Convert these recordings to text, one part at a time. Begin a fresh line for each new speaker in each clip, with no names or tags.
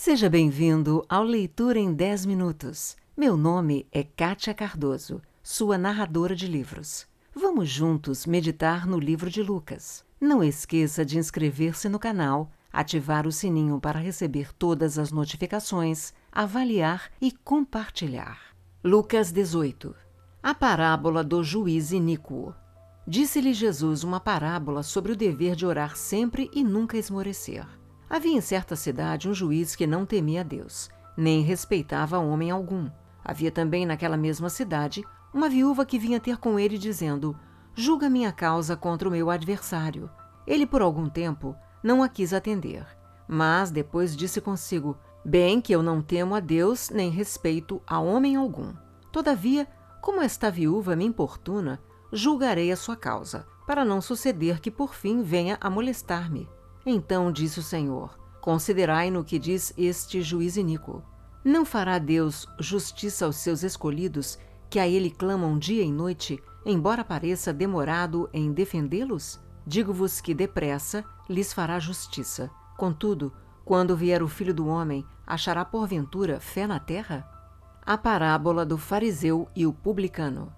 Seja bem-vindo ao Leitura em 10 Minutos. Meu nome é Kátia Cardoso, sua narradora de livros. Vamos juntos meditar no livro de Lucas. Não esqueça de inscrever-se no canal, ativar o sininho para receber todas as notificações, avaliar e compartilhar. Lucas 18. A parábola do juiz iníquo. Disse-lhe Jesus uma parábola sobre o dever de orar sempre e nunca esmorecer. Havia em certa cidade um juiz que não temia a Deus, nem respeitava homem algum. Havia também naquela mesma cidade uma viúva que vinha ter com ele dizendo: julga minha causa contra o meu adversário. Ele por algum tempo não a quis atender, mas depois disse consigo: bem que eu não temo a Deus nem respeito a homem algum. Todavia, como esta viúva me importuna, julgarei a sua causa, para não suceder que por fim venha a molestar-me. Então disse o Senhor: considerai no que diz este juiz iníquo. Não fará Deus justiça aos seus escolhidos, que a ele clamam dia e noite, embora pareça demorado em defendê-los? Digo-vos que depressa lhes fará justiça. Contudo, quando vier o Filho do Homem, achará porventura fé na terra? A parábola do fariseu e o publicano.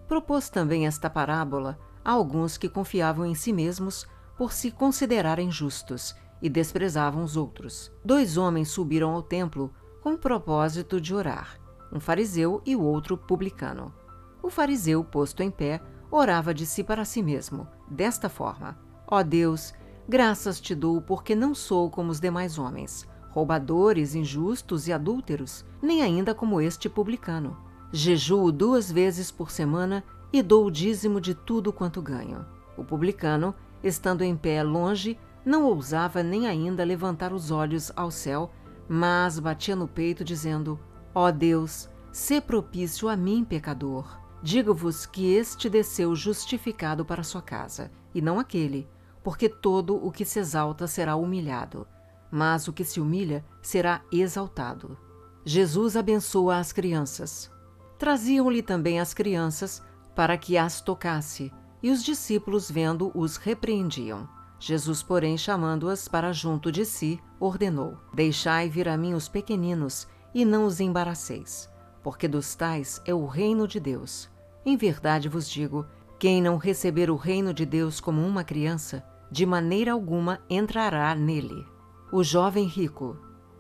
Propôs também esta parábola a alguns que confiavam em si mesmos por se considerarem justos e desprezavam os outros. 2 homens subiram ao templo com o propósito de orar, um fariseu e o outro publicano. O fariseu, posto em pé, orava de si para si mesmo, desta forma: ó Deus, graças te dou porque não sou como os demais homens, roubadores, injustos e adúlteros, nem ainda como este publicano. Jejuo 2 vezes por semana e dou o dízimo de tudo quanto ganho. O publicano, estando em pé longe, não ousava nem ainda levantar os olhos ao céu, mas batia no peito, dizendo: ó Deus, sê propício a mim, pecador. Digo-vos que este desceu justificado para sua casa, e não aquele, porque todo o que se exalta será humilhado, mas o que se humilha será exaltado. Jesus abençoa as crianças. Traziam-lhe também as crianças, para que as tocasse, e os discípulos, vendo, os repreendiam. Jesus, porém, chamando-as para junto de si, ordenou: deixai vir a mim os pequeninos, e não os embaraceis, porque dos tais é o reino de Deus. Em verdade vos digo, quem não receber o reino de Deus como uma criança, de maneira alguma entrará nele. O jovem rico.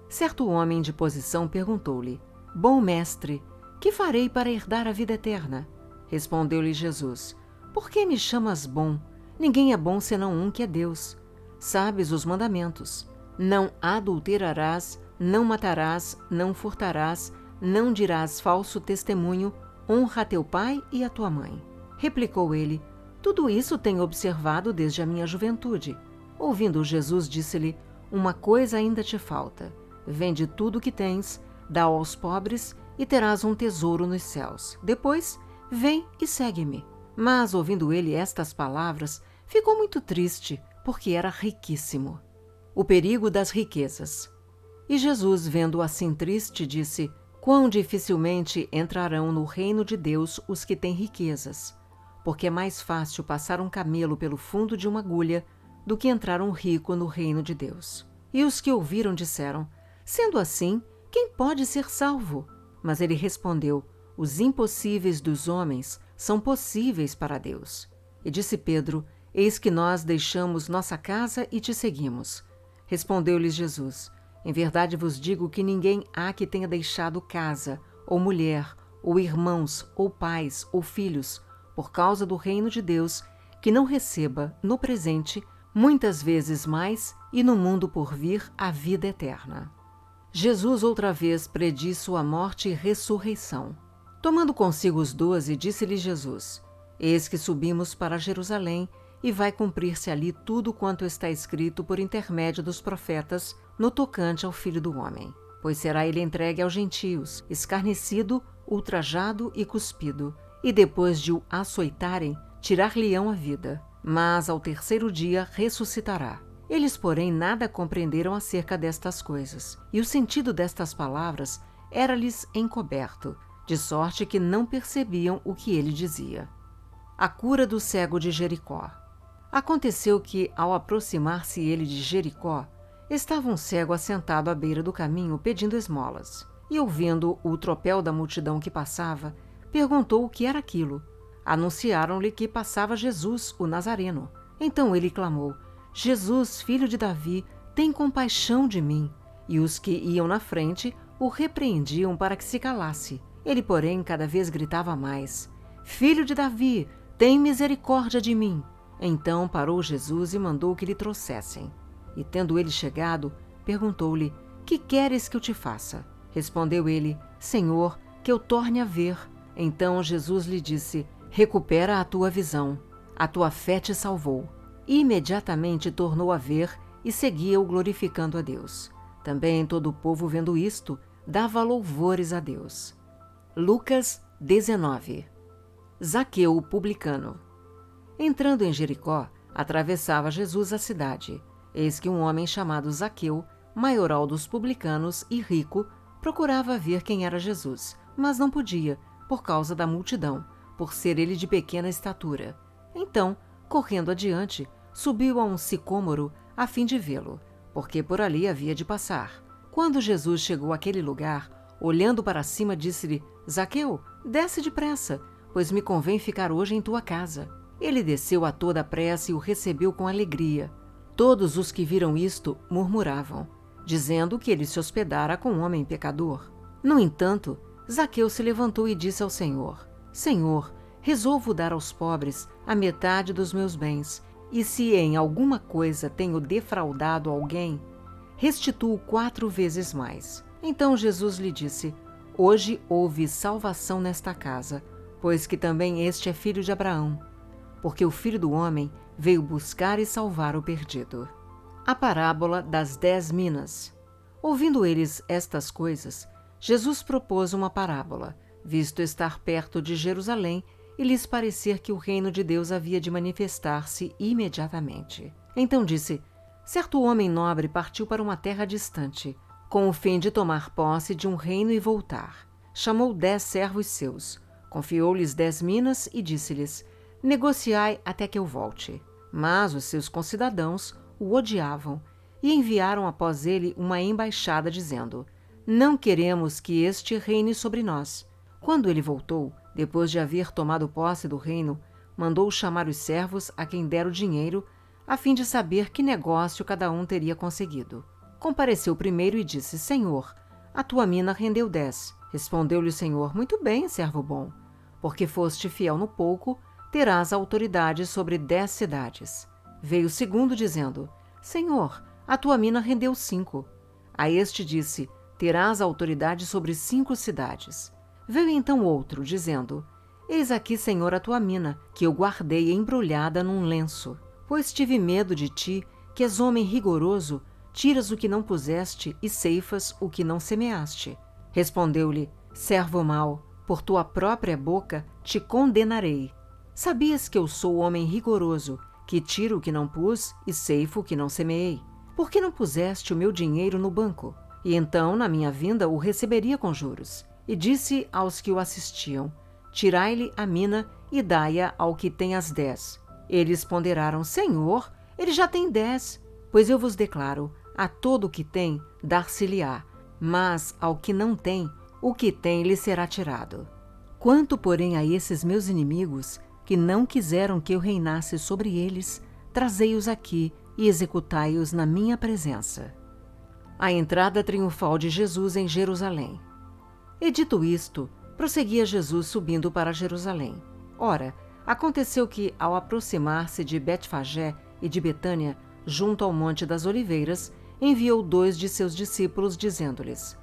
Certo homem de posição perguntou-lhe: bom mestre, que farei para herdar a vida eterna? Respondeu-lhe Jesus: por que me chamas bom? Ninguém é bom senão um, que é Deus. Sabes os mandamentos: não adulterarás, não matarás, não furtarás, não dirás falso testemunho, honra a teu pai e a tua mãe. Replicou ele: tudo isso tenho observado desde a minha juventude. Ouvindo Jesus, disse-lhe: uma coisa ainda te falta. Vende tudo o que tens, dá aos pobres e terás um tesouro nos céus. Depois, vem e segue-me. Mas, ouvindo ele estas palavras, ficou muito triste, porque era riquíssimo. O perigo das riquezas. E Jesus, vendo-o assim triste, disse: quão dificilmente entrarão no reino de Deus os que têm riquezas, porque é mais fácil passar um camelo pelo fundo de uma agulha do que entrar um rico no reino de Deus. E os que ouviram disseram: sendo assim, quem pode ser salvo? Mas ele respondeu: os impossíveis dos homens são possíveis para Deus. E disse Pedro: eis que nós deixamos nossa casa e te seguimos. Respondeu-lhes Jesus: em verdade vos digo que ninguém há que tenha deixado casa, ou mulher, ou irmãos, ou pais, ou filhos, por causa do reino de Deus, que não receba, no presente, muitas vezes mais, e no mundo por vir, a vida eterna. Jesus outra vez prediz sua morte e ressurreição. Tomando consigo os 12, disse-lhe Jesus: eis que subimos para Jerusalém, e vai cumprir-se ali tudo quanto está escrito por intermédio dos profetas no tocante ao Filho do Homem. Pois será ele entregue aos gentios, escarnecido, ultrajado e cuspido, e depois de o açoitarem, tirar-lhe-ão a vida. Mas ao terceiro dia ressuscitará. Eles, porém, nada compreenderam acerca destas coisas, e o sentido destas palavras era-lhes encoberto, de sorte que não percebiam o que ele dizia. A cura do cego de Jericó. Aconteceu que, ao aproximar-se ele de Jericó, Estava um cego assentado à beira do caminho pedindo esmolas. E ouvindo o tropel da multidão que passava, perguntou o que era aquilo. Anunciaram-lhe que passava Jesus, o Nazareno. Então ele clamou: Jesus, filho de Davi, tem compaixão de mim. E os que iam na frente o repreendiam para que se calasse. Ele, porém, cada vez gritava mais: Filho de Davi, tem misericórdia de mim. Então parou Jesus e mandou que lhe trouxessem. E tendo ele chegado, perguntou-lhe: Que queres que eu te faça? Respondeu ele: Senhor, que eu torne a ver. Então Jesus lhe disse: Recupera a tua visão. A tua fé te salvou. E imediatamente tornou a ver e seguia-o glorificando a Deus. Também todo o povo, vendo isto, dava louvores a Deus. Lucas 19. Zaqueu, o publicano. Entrando em Jericó, atravessava Jesus a cidade. Eis que um homem chamado Zaqueu, maioral dos publicanos e rico, procurava ver quem era Jesus, mas não podia, por causa da multidão, por ser ele de pequena estatura. Então, correndo adiante, subiu a um sicômoro a fim de vê-lo, porque por ali havia de passar. Quando Jesus chegou àquele lugar, olhando para cima, disse-lhe: Zaqueu, desce depressa, pois me convém ficar hoje em tua casa. Ele desceu a toda pressa e o recebeu com alegria. Todos os que viram isto murmuravam, dizendo que ele se hospedara com um homem pecador. No entanto, Zaqueu se levantou e disse ao Senhor: Senhor, resolvo dar aos pobres a metade dos meus bens, e se em alguma coisa tenho defraudado alguém, restituo 4 vezes mais. Então Jesus lhe disse: Hoje houve salvação nesta casa, pois que também este é filho de Abraão, porque o Filho do Homem veio buscar e salvar o perdido. A parábola das 10 minas. Ouvindo eles estas coisas, Jesus propôs uma parábola, visto estar perto de Jerusalém e lhes parecer que o reino de Deus havia de manifestar-se imediatamente. Então disse: Certo homem nobre partiu para uma terra distante, com o fim de tomar posse de um reino e voltar. Chamou 10 servos seus, confiou-lhes 10 minas e disse-lhes: Negociai até que eu volte. Mas os seus concidadãos o odiavam e enviaram após ele uma embaixada dizendo: Não queremos que este reine sobre nós. Quando ele voltou, depois de haver tomado posse do reino, mandou chamar os servos a quem dera o dinheiro, a fim de saber que negócio cada um teria conseguido. Compareceu primeiro e disse: Senhor, a tua mina rendeu 10. Respondeu-lhe o Senhor: Muito bem, servo bom, porque foste fiel no pouco, terás autoridade sobre 10 cidades. Veio o segundo dizendo: Senhor, a tua mina rendeu 5. A este disse: Terás autoridade sobre 5 cidades. Veio então outro, dizendo: Eis aqui, Senhor, a tua mina, que eu guardei embrulhada num lenço. Pois tive medo de ti, que és homem rigoroso, tiras o que não puseste e ceifas o que não semeaste. Respondeu-lhe: Servo mau, por tua própria boca te condenarei. Sabias que eu sou homem rigoroso, que tiro o que não pus e ceifo o que não semeei? Por que não puseste o meu dinheiro no banco? E então, na minha vinda, o receberia com juros. E disse aos que o assistiam: Tirai-lhe a mina e dai-a ao que tem as 10. Eles ponderaram: Senhor, ele já tem 10. Pois eu vos declaro, a todo o que tem, dar-se-lhe-á, mas ao que não tem, o que tem lhe será tirado. Quanto, porém, a esses meus inimigos, que não quiseram que eu reinasse sobre eles, trazei-os aqui e executai-os na minha presença. A entrada triunfal de Jesus em Jerusalém. E dito isto, prosseguia Jesus subindo para Jerusalém. Ora, aconteceu que, ao aproximar-se de Betfagé e de Betânia, junto ao Monte das Oliveiras, enviou 2 de seus discípulos, dizendo-lhes: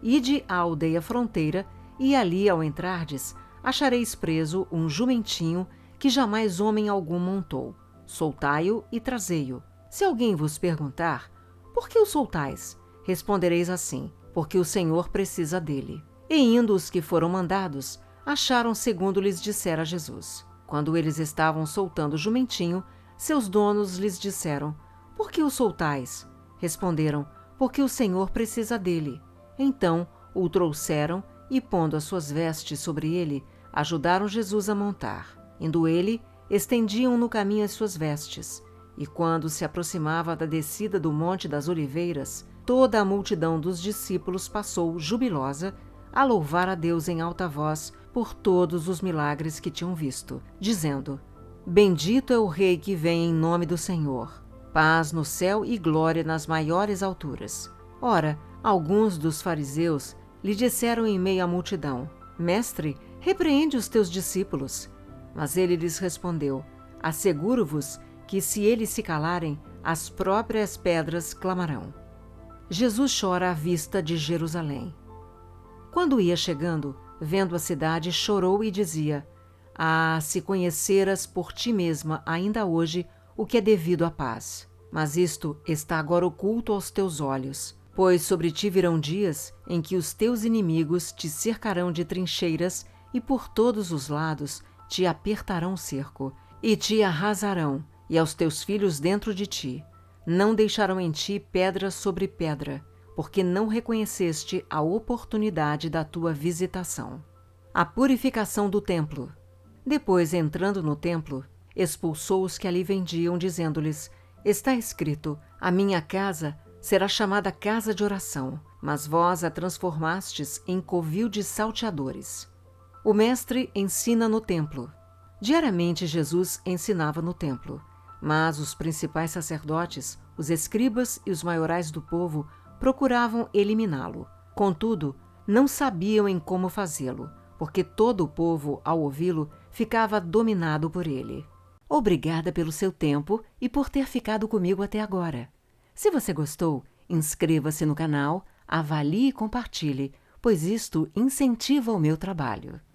Ide à aldeia fronteira, e ali, ao entrardes, achareis preso um jumentinho que jamais homem algum montou. Soltai-o e trazei-o. Se alguém vos perguntar: Por que o soltais? Respondereis assim: Porque o Senhor precisa dele. E indo os que foram mandados, acharam segundo lhes dissera Jesus. Quando eles estavam soltando o jumentinho, seus donos lhes disseram: Por que o soltais? Responderam: Porque o Senhor precisa dele. Então o trouxeram e, pondo as suas vestes sobre ele, ajudaram Jesus a montar. Indo ele, estendiam no caminho as suas vestes. E quando se aproximava da descida do Monte das Oliveiras, toda a multidão dos discípulos passou, jubilosa, a louvar a Deus em alta voz por todos os milagres que tinham visto, dizendo: Bendito é o Rei que vem em nome do Senhor. Paz no céu e glória nas maiores alturas. Ora, alguns dos fariseus lhe disseram em meio à multidão: Mestre, repreende os teus discípulos. Mas ele lhes respondeu: Asseguro-vos que, se eles se calarem, as próprias pedras clamarão. Jesus chora à vista de Jerusalém. Quando ia chegando, vendo a cidade, chorou e dizia: Ah, se conheceras por ti mesma ainda hoje o que é devido à paz. Mas isto está agora oculto aos teus olhos, pois sobre ti virão dias em que os teus inimigos te cercarão de trincheiras e por todos os lados te apertarão o cerco, e te arrasarão, e aos teus filhos dentro de ti. Não deixarão em ti pedra sobre pedra, porque não reconheceste a oportunidade da tua visitação. A purificação do templo. Depois, entrando no templo, expulsou os que ali vendiam, dizendo-lhes: Está escrito, a minha casa será chamada casa de oração, mas vós a transformastes em covil de salteadores. O mestre ensina no templo. Diariamente Jesus ensinava no templo, mas os principais sacerdotes, os escribas e os maiorais do povo procuravam eliminá-lo. Contudo, não sabiam em como fazê-lo, porque todo o povo, ao ouvi-lo, ficava dominado por ele. Obrigada pelo seu tempo e por ter ficado comigo até agora. Se você gostou, inscreva-se no canal, avalie e compartilhe, pois isto incentiva o meu trabalho.